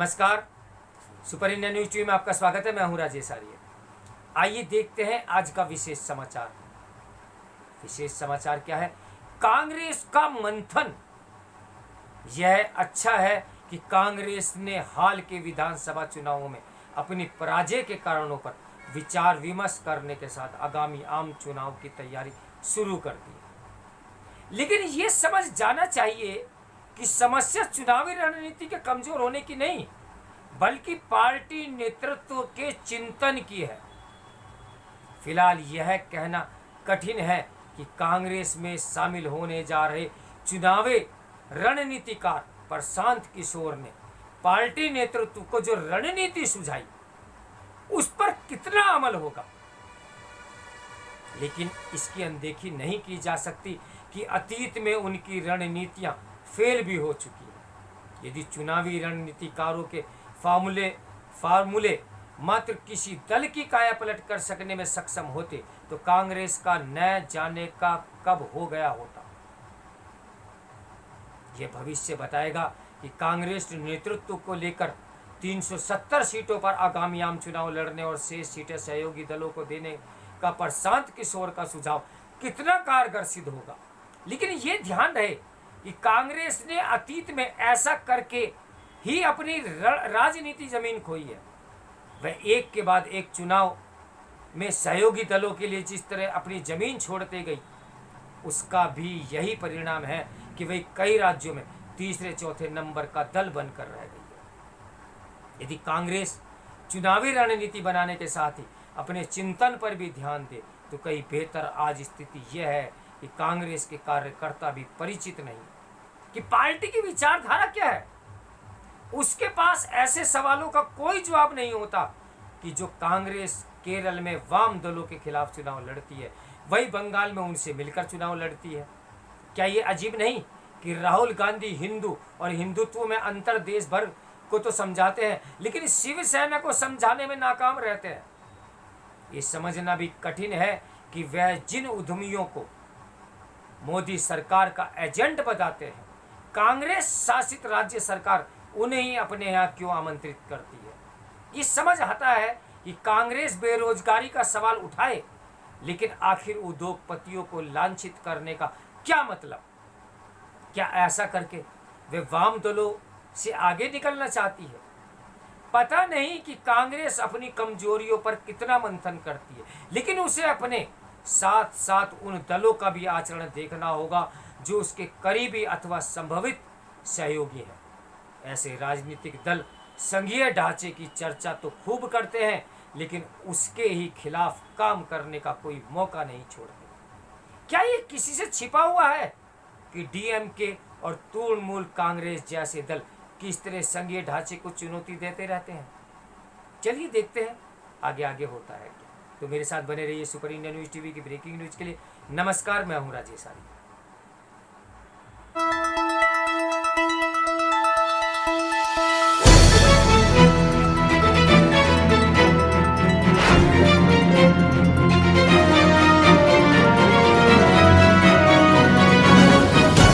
नमस्कार, super India news TV में आपका स्वागत है। मैं हूं राजेश आर्य। आइए देखते हैं आज का विशेष समाचार। विशेष समाचार क्या है? कांग्रेस का मंथन। यह अच्छा है कि कांग्रेस ने हाल के विधानसभा चुनावों में अपनी पराजय के कारणों पर विचार विमर्श करने के साथ आगामी आम चुनाव की तैयारी शुरू कर दी। लेकिन ये समझ जाना चाहिए कि समस्या चुनावी रणनीति के कमजोर होने की नहीं, बल्कि पार्टी नेतृत्व के चिंतन की है। फिलहाल यह कहना कठिन है कि कांग्रेस में शामिल होने जा रहे चुनावी रणनीतिकार प्रशांत किशोर ने पार्टी नेतृत्व को जो रणनीति सुझाई उस पर कितना अमल होगा। लेकिन इसकी अनदेखी नहीं की जा सकती कि अतीत में उनकी रणनीतियां फेल भी हो चुकी है। यदि चुनावी रणनीतिकारों के फार्मूले मात्र किसी दल की काया पलट कर सकने में सक्षम होते तो कांग्रेस का न जाने का कब हो गया होता। यह भविष्य बताएगा कि कांग्रेस नेतृत्व को लेकर 370 सीटों पर आगामी आम चुनाव लड़ने और शेष सीटें सहयोगी दलों को देने का प्रशांत किशोर का सुझाव कितना कारगर सिद्ध होगा। लेकिन यह ध्यान रहे कि कांग्रेस ने अतीत में ऐसा करके ही अपनी राजनीति जमीन खोई है। वह एक के बाद एक चुनाव में सहयोगी दलों के लिए जिस तरह अपनी जमीन छोड़ते गई, उसका भी यही परिणाम है कि वह कई राज्यों में तीसरे चौथे नंबर का दल बनकर रह गई है। यदि कांग्रेस चुनावी रणनीति बनाने के साथ ही अपने चिंतन पर भी ध्यान दे तो कहीं बेहतर। आज स्थिति यह है कि कांग्रेस के कार्यकर्ता भी परिचित नहीं कि पार्टी की विचारधारा क्या है। उसके पास ऐसे सवालों का कोई जवाब नहीं होता कि जो कांग्रेस केरल में वाम दलों के खिलाफ चुनाव लड़ती है, वही बंगाल में उनसे मिलकर चुनाव लड़ती है। क्या ये अजीब नहीं कि राहुल गांधी हिंदू और हिंदुत्व में अंतर देश भर को तो समझाते हैं, लेकिन शिवसेना को समझाने में नाकाम रहते हैं। ये समझना भी कठिन है कि वह जिन उद्यमियों को मोदी सरकार का एजेंट बताते हैं, कांग्रेस शासित राज्य सरकार उन्हें ही अपने यहाँ क्यों आमंत्रित करती है। ये समझ आता है कि कांग्रेस बेरोजगारी का सवाल उठाए, लेकिन आखिर उद्योगपतियों को लांछित करने का क्या मतलब? क्या ऐसा करके वे वाम दलों से आगे निकलना चाहती है? पता नहीं कि कांग्रेस अपनी कमजोरियों पर कितना मंथन करती है, लेकिन उसे अपने साथ साथ उन दलों का भी आचरण देखना होगा जो उसके करीबी अथवा संभावित सहयोगी हैं। ऐसे राजनीतिक दल संघीय ढांचे की चर्चा तो खूब करते हैं, लेकिन उसके ही खिलाफ काम करने का कोई मौका नहीं छोड़ते। क्या ये किसी से छिपा हुआ है कि डीएमके और तृणमूल कांग्रेस जैसे दल किस तरह संघीय ढांचे को चुनौती देते रहते हैं? चलिए देखते हैं आगे आगे होता है क्या। तो मेरे साथ बने रहिए सुपर इंडिया न्यूज टीवी की ब्रेकिंग न्यूज के लिए। नमस्कार, मैं हूं राजेश आर्य।